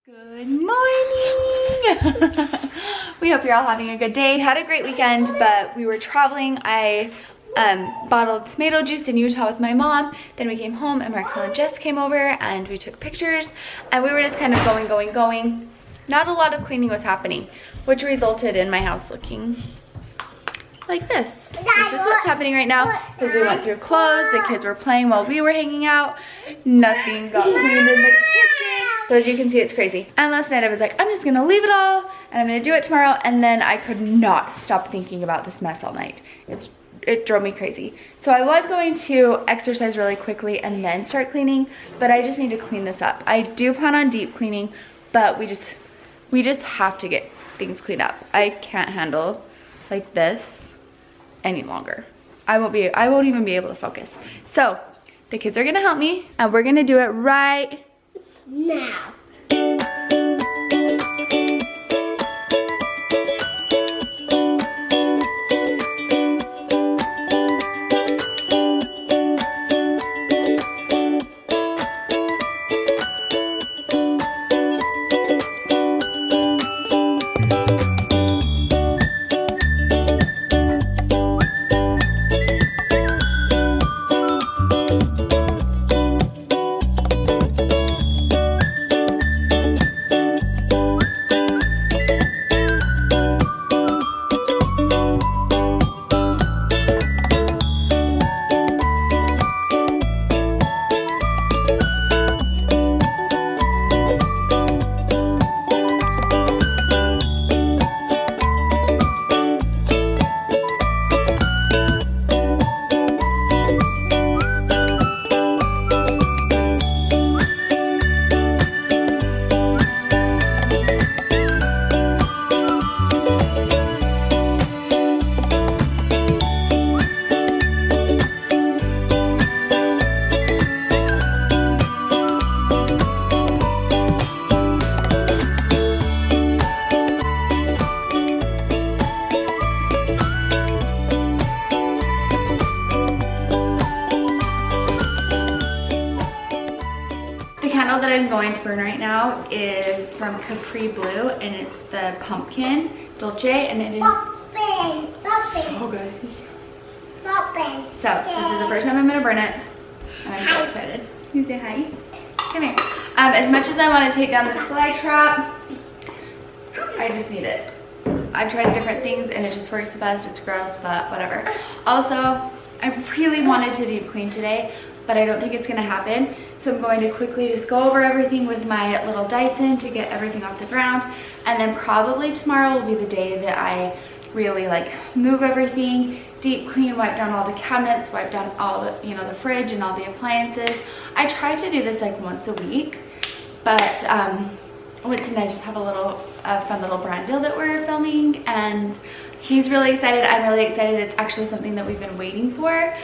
Good morning! We hope you're all having a good day. Had a great weekend, but we were traveling. I bottled tomato juice in Utah with my mom. Then we came home and Markel and Jess came over and we took pictures and we were just kind of going. Not a lot of cleaning was happening, which resulted in my house looking like this. This is what's happening right now because we went through clothes. The kids were playing while we were hanging out. Nothing got cleaned in the kitchen. So as you can see, it's crazy. And last night I was like, I'm just gonna leave it all and I'm gonna do it tomorrow. And then I could not stop thinking about this mess all night. It drove me crazy. So I was going to exercise really quickly and then start cleaning, but I just need to clean this up. I do plan on deep cleaning, but we just have to get things cleaned up. I can't handle like this any longer. I won't even be able to focus. So the kids are gonna help me and we're gonna do it right now. That I'm going to burn right now is from Capri Blue and it's the pumpkin dolce and it is so good. So this is the first time I'm going to burn it and I'm so excited. You say hi? Come here. As much as I want to take down the fly trap, I just need it. I've tried different things and it just works the best. It's gross, but whatever. Also, I really wanted to deep clean today, but I don't think it's gonna happen. So I'm going to quickly just go over everything with my little Dyson to get everything off the ground. And then probably tomorrow will be the day that I really like move everything, deep clean, wipe down all the cabinets, wipe down all the, the fridge and all the appliances. I try to do this like once a week, but Winston and I just have a fun little brand deal that we're filming and he's really excited. I'm really excited. It's actually something that we've been waiting for.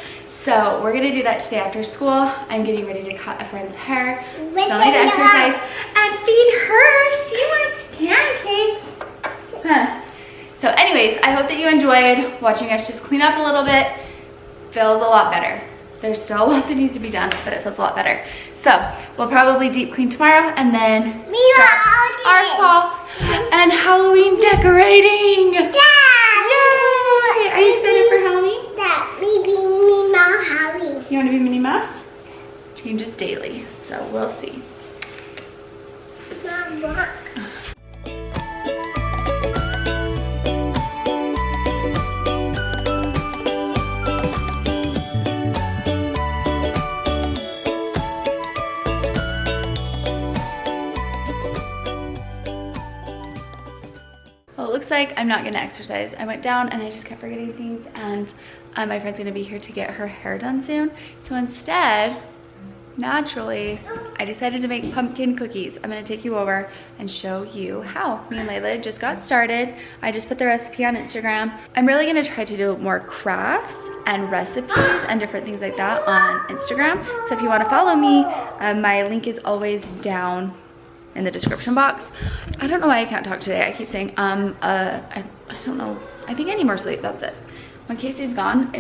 So we're gonna do that today after school. I'm getting ready to cut a friend's hair. Still need to exercise and feed her. She wants pancakes. Huh. So anyways, I hope that you enjoyed watching us just clean up a little bit. Feels a lot better. There's still a lot that needs to be done, but it feels a lot better. So we'll probably deep clean tomorrow and then start our fall and Halloween decorating. Yeah. Yay! Are you excited for Halloween? You want to be Minnie Mouse? Changes daily, so we'll see. Well, it looks like I'm not gonna exercise. I went down and I just kept forgetting things and my friend's gonna be here to get her hair done soon. So instead, naturally, I decided to make pumpkin cookies. I'm gonna take you over and show you how. Me and Layla just got started. I just put the recipe on Instagram. I'm really gonna try to do more crafts and recipes and different things like that on Instagram. So if you wanna follow me, my link is always down in the description box. I don't know why I can't talk today. I keep saying, I don't know. I think I need more sleep, that's it. When Casey's gone,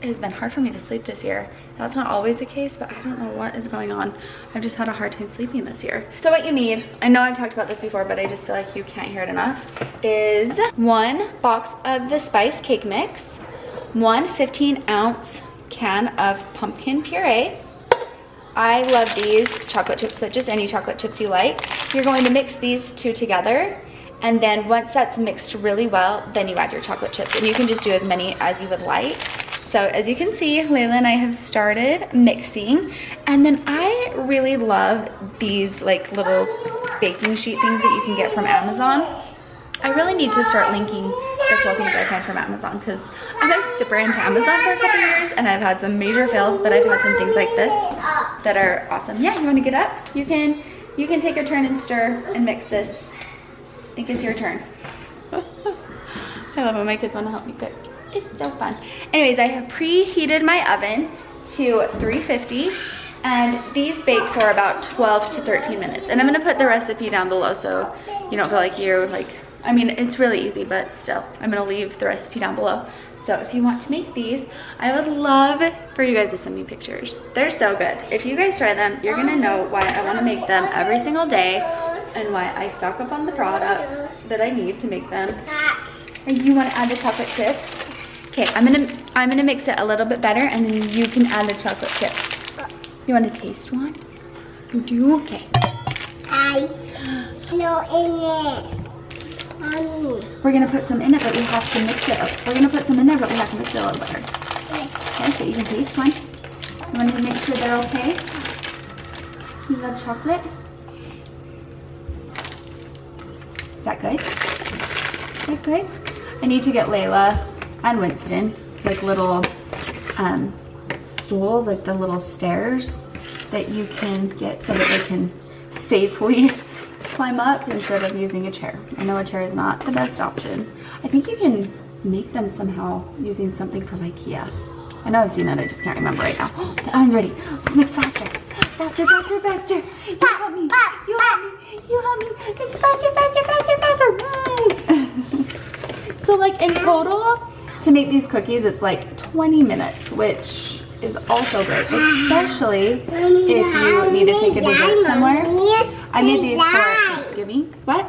has been hard for me to sleep this year. That's not always the case, but I don't know what is going on. I've just had a hard time sleeping this year. So what you need, I know I've talked about this before, but I just feel like you can't hear it enough, is 1 box of the spice cake mix, 1 15-ounce can of pumpkin puree. I love these chocolate chips, but just any chocolate chips you like. You're going to mix these 2 together, and then once that's mixed really well, then you add your chocolate chips, and you can just do as many as you would like. So as you can see, Layla and I have started mixing, and then I really love these like little baking sheet things that you can get from Amazon. I really need to start linking the cool things I find from Amazon, because I've been super into Amazon for a couple years and I've had some major fails, but I've had some things like this that are awesome. Yeah, you want to get up? You can take a turn and stir and mix this. I think it's your turn. I love when my kids want to help me cook. It's so fun. Anyways, I have preheated my oven to 350, and these bake for about 12 to 13 minutes. And I'm gonna put the recipe down below so you don't feel like you're like, I mean, it's really easy, but still, I'm gonna leave the recipe down below. So if you want to make these, I would love for you guys to send me pictures. They're so good. If you guys try them, you're gonna know why I wanna make them every single day and why I stock up on the products that I need to make them. And you wanna add the chocolate chips? Okay, I'm gonna mix it a little bit better, and then you can add the chocolate chips. You wanna taste one? You do? Okay. No in it. We're gonna put some in it, but we have to mix it up. We're gonna put some in there, but we have to mix it a little better. Okay, so you can taste one. You want to make sure they're okay? You love chocolate? Is that good? Is that good? I need to get Layla and Winston like little stools, like the little stairs that you can get so that they can safely climb up instead of using a chair. I know a chair is not the best option. I think you can make them somehow using something from IKEA. I know I've seen it, I just can't remember right now. The oven's ready. Let's mix faster. Faster, faster, faster. You help me. You help me. You help me. It's faster, faster, faster, faster. So like in total, to make these cookies, it's like 20 minutes, which is also great, especially if you need to take a dessert somewhere. I made these for Thanksgiving. What?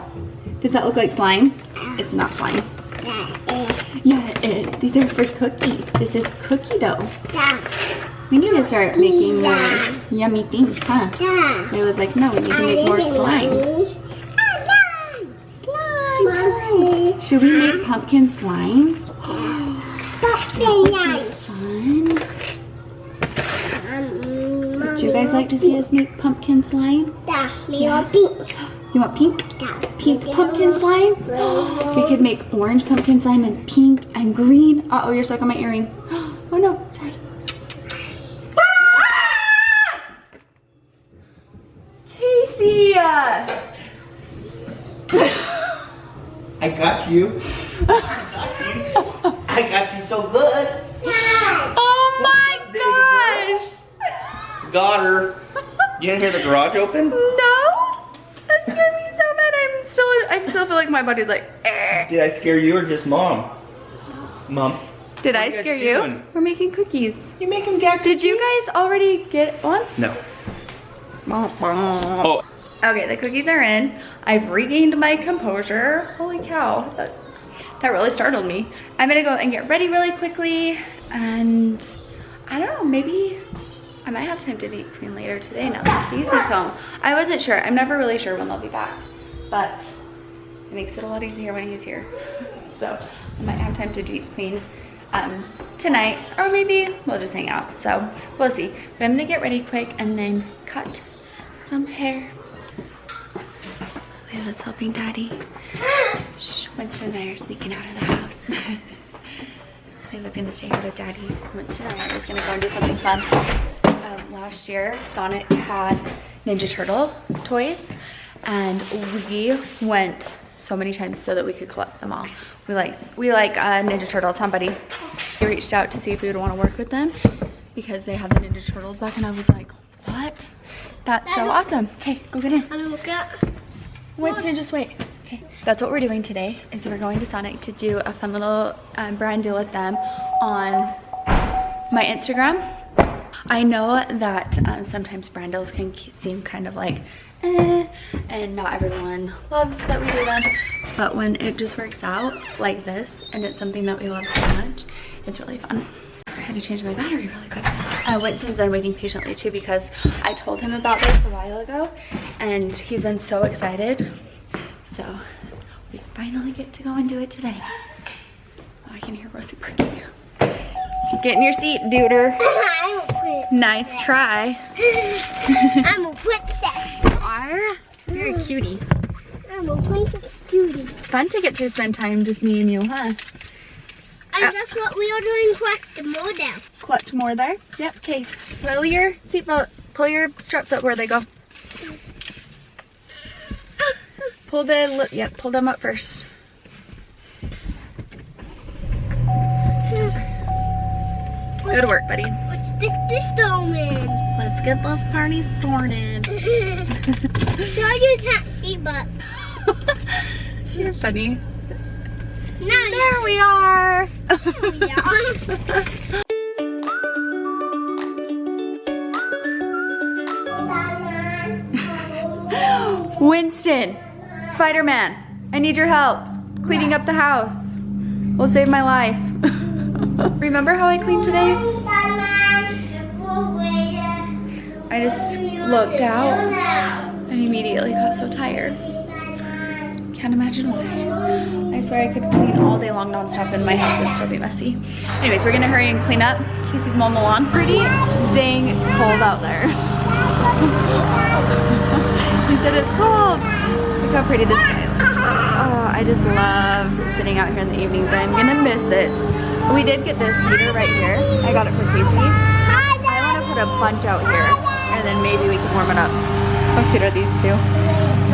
Does that look like slime? It's not slime. Yeah, it is. These are for cookies. This is cookie dough. We need to start making more yummy things, huh? It was like, no, we need to make more slime. Slime! Should we make pumpkin slime? That would be fun. Would you guys like to see us make pumpkin slime? Yeah. Pink. You want pink? Pink pumpkin slime? We could make orange pumpkin slime and pink and green. Uh-oh, you're stuck on my earring. Oh no, sorry. Casey! I got you. I got you so good. Oh my gosh! Got her. You didn't hear the garage open? No? That scared me so bad. I still feel like my body's like, eh. Did I scare you or just mom? Mom. Did What I are you scare guys you? doing? We're making cookies. You making Jack? Did you guys already get one? No. Oh. Okay, the cookies are in. I've regained my composure. Holy cow, that really startled me. I'm gonna go and get ready really quickly, and I don't know, maybe I might have time to deep clean later today now that Casey's home. I wasn't sure. I'm never really sure when they'll be back, but it makes it a lot easier when he's here. So I might have time to deep clean tonight, or maybe we'll just hang out. So we'll see. But I'm gonna get ready quick and then cut some hair. Layla's helping Daddy. Shh, Winston and I are sneaking out of the house. Layla's gonna stay here with Daddy. Winston and I are just gonna go and do something fun. Last year, Sonic had Ninja Turtle toys, and we went so many times so that we could collect them all. We like Ninja Turtles. Somebody reached out to see if we would want to work with them because they had the Ninja Turtles back, and I was like, what? That's so awesome. Okay, go get in. Winston, just wait. Okay, that's what we're doing today, is we're going to Sonic to do a fun little brand deal with them on my Instagram. I know that sometimes brand deals can seem kind of like and not everyone loves that we do them, but when it just works out like this and it's something that we love so much, it's really fun. I had to change my battery really quick. Winston's been waiting patiently too because I told him about this a while ago and he's been so excited. So we finally get to go and do it today. Oh, I can hear Rosie barking. Get in your seat, duder. I'm a princess. Nice try. I'm a princess. You are? You're a cutie. I'm a princess cutie. Fun to get to spend time just me and you, huh? And that's what we are doing. Collect the more down. Clutch more there. Yep. Okay. Pull your seatbelt. Pull your straps up where they go. Pull the. Yep. Pull them up first. Good work, buddy. What's this doing? Let's get this party started. Sure you can't see, but You're funny. no, There we are. Winston, Spider-Man, I need your help cleaning up the house. Will save my life. Remember how I cleaned today? I just looked out and immediately got so tired. Can't imagine why. I swear I could clean all day long nonstop and my house would still be messy. Anyways, we're gonna hurry and clean up. Casey's mowing the lawn. Pretty dang cold out there. He said it's cold. Look how pretty the sky looks. Oh, I just love sitting out here in the evenings. I'm gonna miss it. We did get this heater right here. I got it for Casey. I want to put a bunch out here and then maybe we can warm it up. How cute are these two?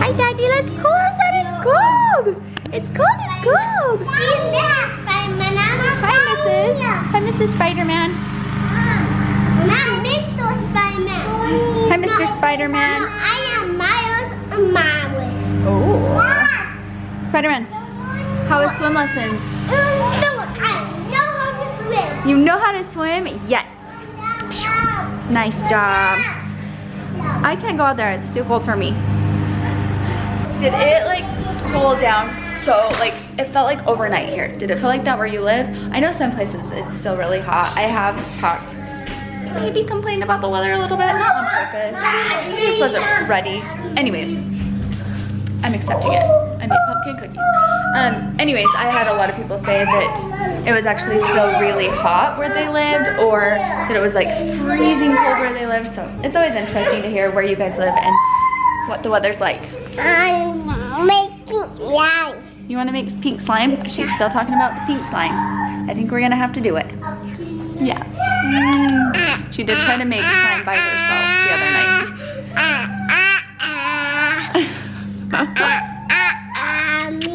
Hi Daddy, let's go outside. It's cold. It's cold, it's cold. She's Mrs. Spider-Man. Hi Mrs. Hi Mrs. Spider-Man. I'm Mr. Spider-Man. Hi Mr. Spider-Man. No, I am Miles Morales. Oh. Spider-Man, how was swim lessons? You know how to swim? Yes. Nice job. I can't go out there. It's too cold for me. Did it like cool down so like it felt like overnight here? Did it feel like that where you live? I know some places it's still really hot. I have talked, maybe complained about the weather a little bit, not on purpose. I just wasn't ready. Anyways, I'm accepting it. I made pumpkin cookies. Anyways, I had a lot of people say that it was actually still really hot where they lived or that it was like freezing cold where they lived. So it's always interesting to hear where you guys live and what the weather's like. I'm making slime. You want to make pink slime? She's still talking about the pink slime. I think we're going to have to do it. Yeah. She did try to make slime by herself the other night.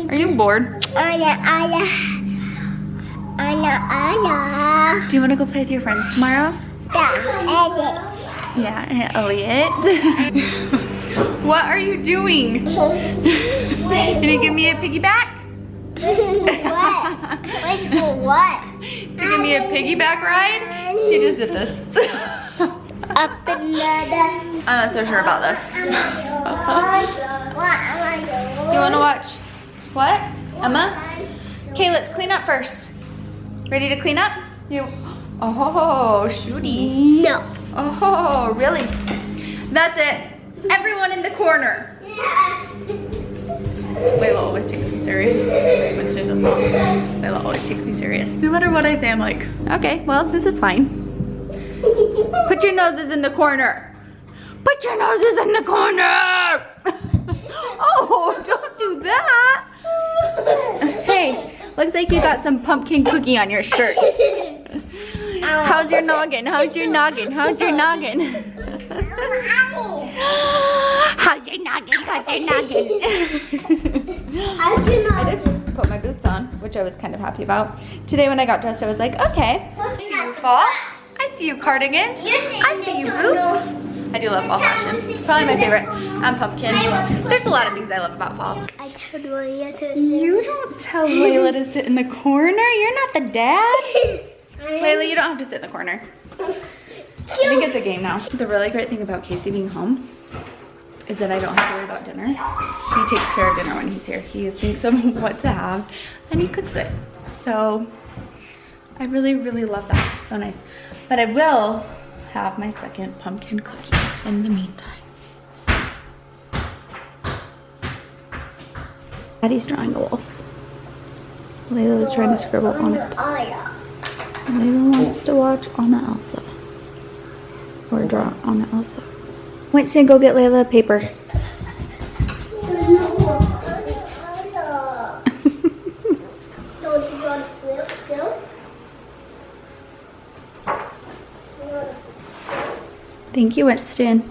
Are you bored? Do you want to go play with your friends tomorrow? Yeah, Elliot. What are you doing? Can you give me a piggyback? What? Wait for what? To give me a piggyback ride? She just did this. Up in the dust. I'm not so sure about this. What am I doing? You want to watch? What? Emma? Okay, let's clean up first. Ready to clean up? You. Oh, shooty. No. Oh, really? That's it. Everyone in the corner. Layla always takes me serious. Winston does not. Layla always takes me serious. No matter what I say, I'm like, okay, well, this is fine. Put your noses in the corner. Put your noses in the corner. Oh, don't do that. Hey, looks like you got some pumpkin cookie on your shirt. How's your noggin? How's your noggin? How's your noggin? How's your noggin? How's your noggin? I did put my boots on, which I was kind of happy about. Today when I got dressed, I was like, okay. I see you fall. I see you cardigans. I see you boots. I do love fall fashion. It's probably my favorite. I'm pumpkin. There's a lot of things I love about fall. I told Layla to sit. You don't tell Layla to sit in the corner. You're not the dad. Layla, you don't have to sit in the corner. I think it's a game now. The really great thing about Casey being home is that I don't have to worry about dinner. He takes care of dinner when he's here. He thinks of what to have and he cooks it. So I really, really love that. It's so nice. But I will have my second pumpkin cookie in the meantime. Daddy's drawing a wolf. Layla was trying to scribble on it. Layla wants to watch Anna Elsa. Or draw Anna Elsa. Winston, go get Layla a paper. Thank you, Winston.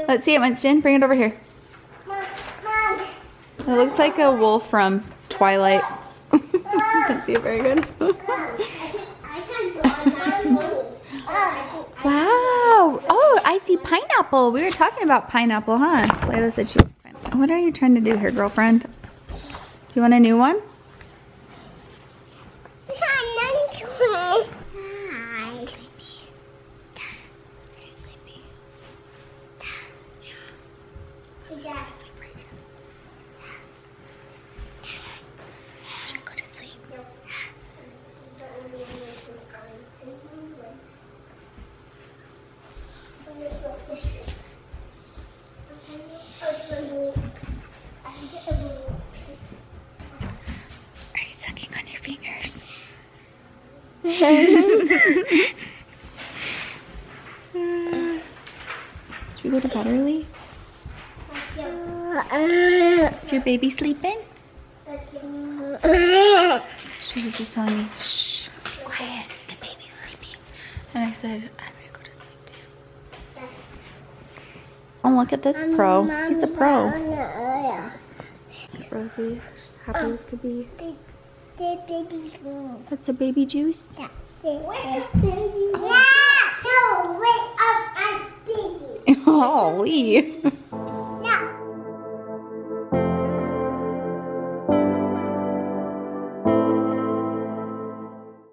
Let's see it, Winston. Bring it over here. It looks like a wolf from Twilight. That'd be very good. Wow. Oh, I see pineapple. We were talking about pineapple, huh? Layla said she wants pineapple. What are you trying to do here, girlfriend? Do you want a new one? Are you sucking on your fingers? Should we go to bed early? Is your baby sleeping? She was just telling me, shh, quiet, the baby's sleeping. And I said, I'm gonna go to sleep too. Oh, look at this pro. He's a pro. Rosie, she's happy as could be. That's a baby juice? Yeah. No, wait up, I'm baby. Holy.